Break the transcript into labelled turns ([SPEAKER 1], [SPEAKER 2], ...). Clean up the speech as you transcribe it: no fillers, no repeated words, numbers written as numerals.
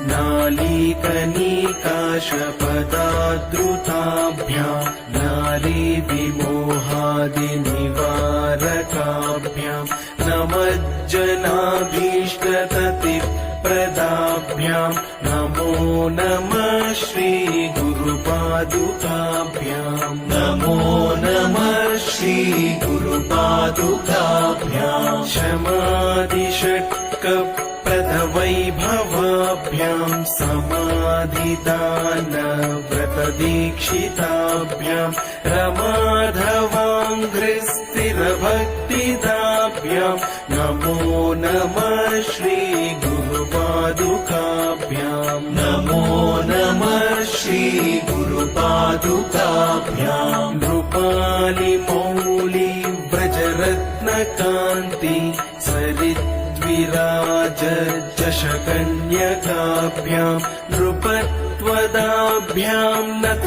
[SPEAKER 1] नालीकनिकाशपदाद्रुताभ्याम् नारीविमोहादिनिवारकाभ्याम् नमज्जनाभीष्टततिप्रदाभ्याम् नमो नमः श्रीगुरुपादुकाभ्याम् नमो नमः श्रीगुरुपादुकाभ्याम् शमाधिषट्कप्रदवैभवाभ्याम् समाधिदानव्रतदीक्षिताभ्याम् रमाधवाङ्घ्रिस्थिरभक्तिदाभ्याम् नमो नमः श्रीगुरुपादुकाभ्याम् नमो नमः श्रीगुरुपादुकाभ्याम् नृपालिमौली व्रजरत्नकान्ति सरिद्विराज जशकन्यकाभ्याम् नृपत्वदाभ्याम् नत